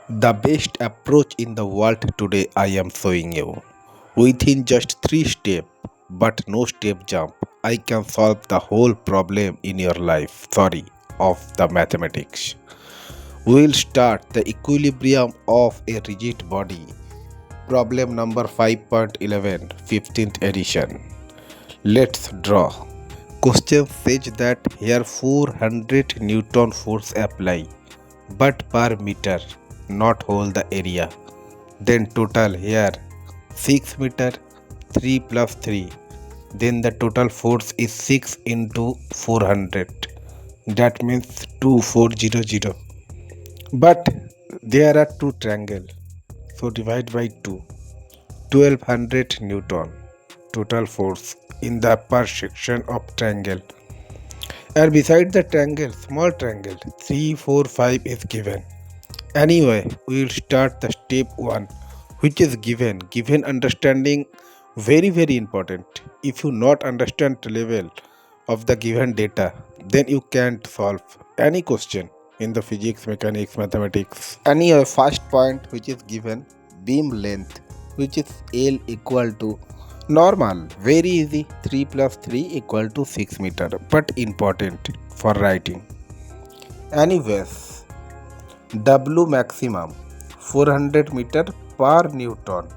The best approach in the world today I am showing you. Within just 3 steps, but no step jump, I can solve the whole problem in your life. Sorry, of the mathematics. We'll start the equilibrium of a rigid body. Problem number 5.11, 15th edition. Let's draw. Question says that here 400 Newton force apply, but per meter, not whole the area. Then total here 6 meter, 3 plus 3. Then the total force is 6 into 400. That means 2400. But there are two triangles. So divide by 2. 1200 Newton total force in the upper section of triangle. And beside the triangle, small triangle, 3, 4, 5 is given. Anyway, we will start the step 1, which is given. Given understanding very important. If you not understand the level of the given data, then you can't solve any question in the physics, mechanics, mathematics. Anyway, first point which is given, beam length, which is L equal to normal, very easy, 3 plus 3 equal to 6 meter, but important for writing. Anyways, W maximum 400 meter per Newton.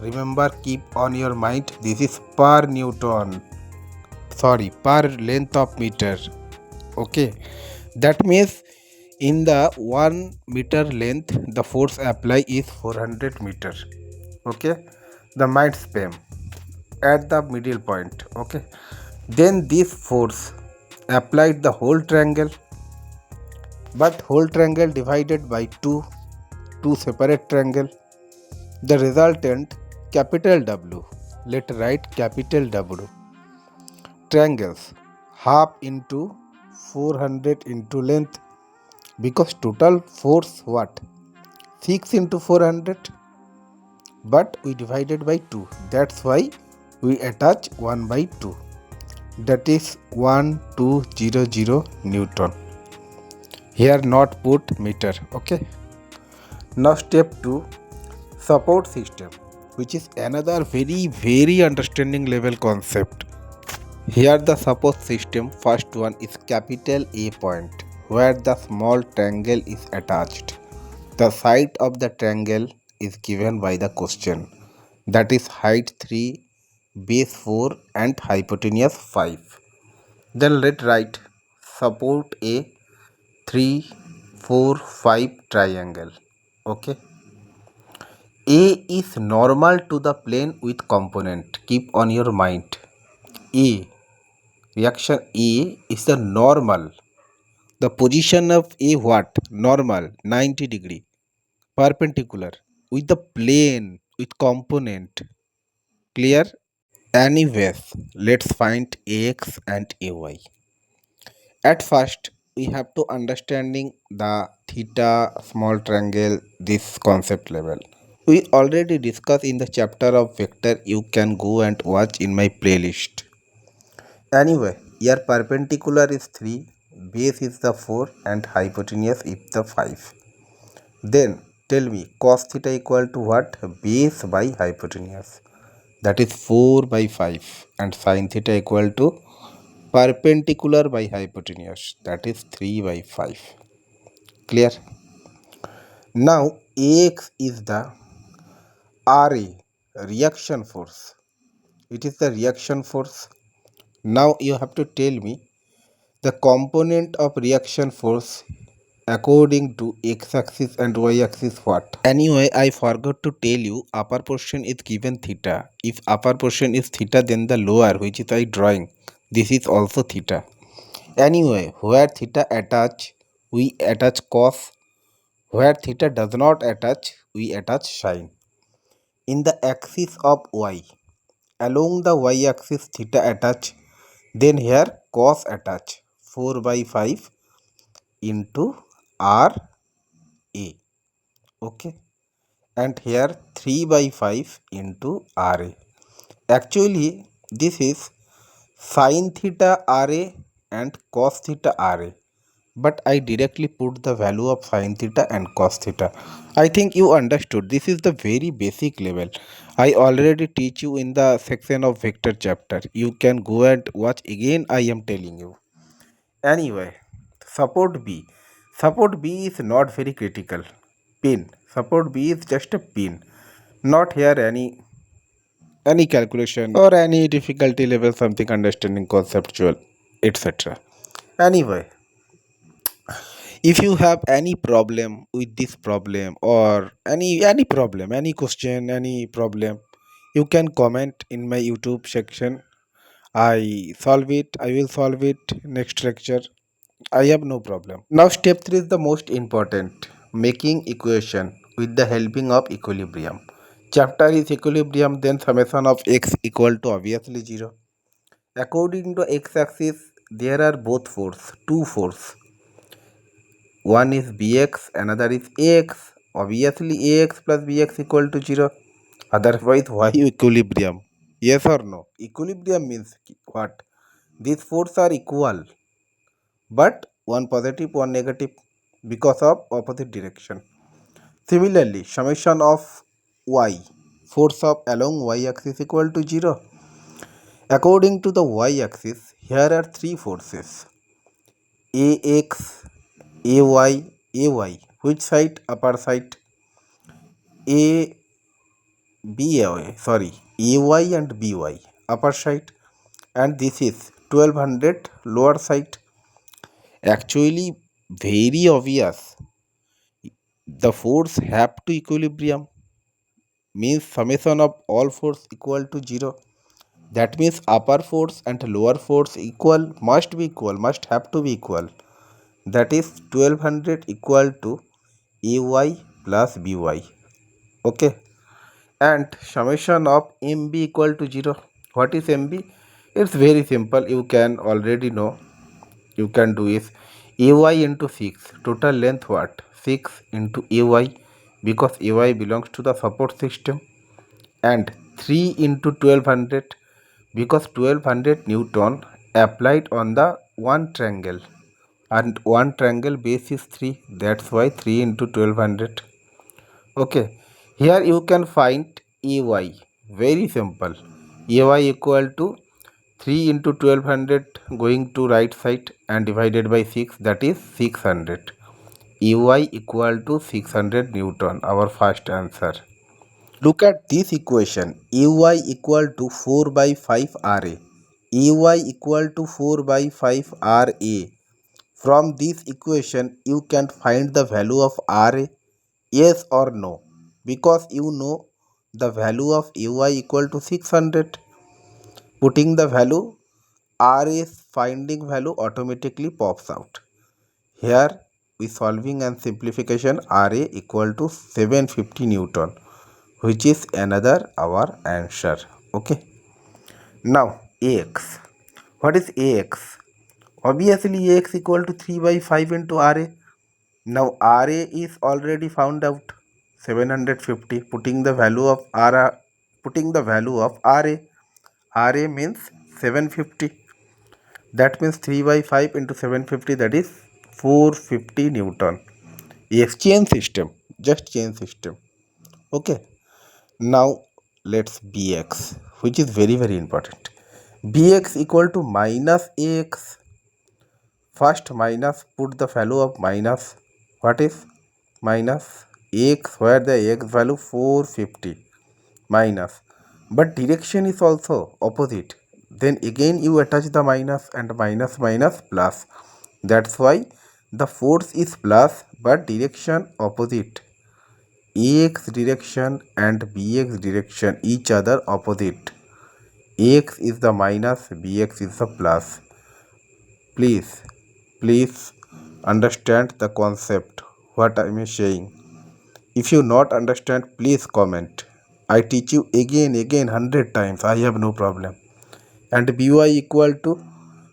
Remember, keep on your mind, this is per Newton. Sorry, per length of meter. Okay, that means in the 1 meter length, the force apply is 400 meter. Okay, the mind span at the middle point. Okay, then this force applied the whole triangle, but whole triangle divided by two separate triangle. The resultant capital W. Let write capital W. Triangles half into 400 into length, because total force what? 6 into 400, but we divided by 2. That's why we attach 1 by 2. That is 1200 Newton. Here not put meter. Okay. Now step 2, support system, which is another very understanding level concept. Here the support system, first one is capital A point, where the small triangle is attached. The side of the triangle is given by the question, that is height 3, base 4 and hypotenuse 5. Then let write support A 3, 4, 5 triangle. Okay. A is normal to the plane with component. Keep on your mind. A, reaction A is the normal. The position of A what? Normal, 90 degree. Perpendicular. With the plane, with component. Clear? Anyways, let's find AX and AY. At first, we have to understanding the theta, small triangle, this concept level. We already discussed in the chapter of vector. You can go and watch in my playlist. Anyway, here perpendicular is 3, base is the 4 and hypotenuse is the 5. Then tell me cos theta equal to what? Base by hypotenuse. That is 4 by 5, and sin theta equal to perpendicular by hypotenuse. That is 3 by 5. Clear? Now Ax is the RA, reaction force. It is the reaction force. Now you have to tell me the component of reaction force according to x-axis and y-axis what? Anyway, I forgot to tell you, upper portion is given theta. If upper portion is theta, then the lower, which is I drawing, this is also theta. Anyway, where theta attach, we attach cos. Where theta does not attach, we attach sine. In the axis of y, along the y-axis theta attach, then here cos attach, 4 by 5 into R A. Okay, and here 3 by 5 into RA. Actually, this is sin theta RA and cos theta RA, but I directly put the value of sine theta and cos theta. I think you understood. This is the very basic level. I already teach you in the section of vector chapter. You can go and watch again. I am telling you. Anyway, support B. Support B is not very critical. Pin. Support B is just a pin. Not here any calculation or any difficulty level, something understanding conceptual, etc. Anyway, if you have any problem with this problem or any problem, any question, any problem, you can comment in my YouTube section. I will solve it next lecture. I have no problem. Now step 3 is the most important, making equation with the helping of equilibrium. Chapter is equilibrium, then summation of x equal to obviously 0. According to x axis there are both force, two force. One is bx, another is ax. Obviously ax plus bx equal to 0. Otherwise why equilibrium? Yes or no? Equilibrium means what? These forces are equal, but one positive, one negative because of opposite direction. Similarly, summation of y, force of along y axis equal to 0. According to the y axis, here are three forces, ax, ay. Which side? Upper side. A B sorry, ay and by, upper side, and this is 1200 lower side. Actually, very obvious. The force have to equilibrium means summation of all force equal to 0. That means upper force and lower force equal, must be equal, must have to be equal. That is 1200 equal to ay plus by. Okay. And summation of mb equal to 0. What is mb? It's very simple. You can already know. You can do is ay into 6. Total length what? 6 into ay, because ay belongs to the support system, and 3 into 1200 because 1200 Newton applied on the one triangle, and one triangle base is 3, that's why 3 into 1200. Okay, here you can find ay, very simple. Ay equal to 3 into 1200 going to right side and divided by 6, that is 600. ay equal to 600 Newton, our first answer. Look at this equation, ay equal to 4 by 5 Ra. ay equal to 4 by 5 Ra. From this equation you can find the value of Ra. Yes or no? Because you know the value of ay equal to 600. Putting the value, Ra's finding value automatically pops out. Here we solving and simplification, Ra equal to 750 Newton, which is another our answer. Okay. Now Ax. What is Ax? Obviously Ax equal to 3 by 5 into Ra. Now Ra is already found out, 750. Putting the value of Ra, putting the value of Ra. Ra means 750. That means 3 by 5 into 750, that is 450 Newton. Yes, chain system. Just chain system. Okay. Now let's Bx, which is very important. Bx equal to minus Ax. First minus, put the value of minus. What is minus? X, where the x value 450 minus, but direction is also opposite. Then again you attach the minus, and minus plus. That's why the force is plus but direction opposite. Ax direction and bx direction each other opposite. Ax is the minus, bx is the plus. Please understand the concept what I am saying. If you not understand, please comment. I teach you again 100 times. I have no problem. And By equal to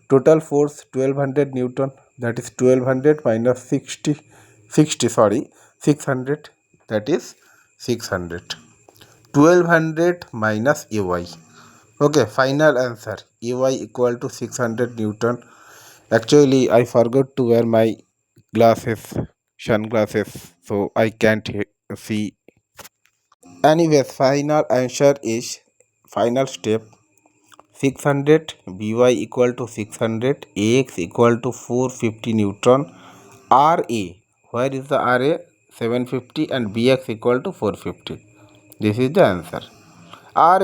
total force 1200 Newton. That is 1200 minus 60 sorry 600. That is 600. 1200 minus Ay. Okay, final answer. Ay equal to 600 Newton. Actually, I forgot to wear my glasses, sunglasses, so I can't see. Anyways, final answer is final step 600 by equal to 600 ax equal to 450 newton ra. Where is the ra? 750 and bx equal to 450. This is the answer. ra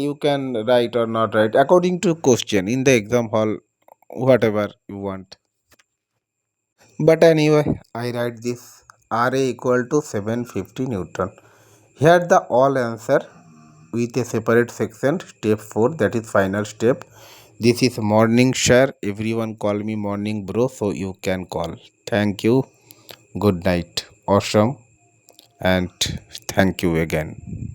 you can write or not write according to question in the exam hall, whatever you want. But anyway, I write this ra equal to 750 newton. Here the all answer with a separate section. Step 4, that is final step. This is morning sir. Everyone call me morning bro, so you can call. Thank you. Good night. Awesome. And thank you again.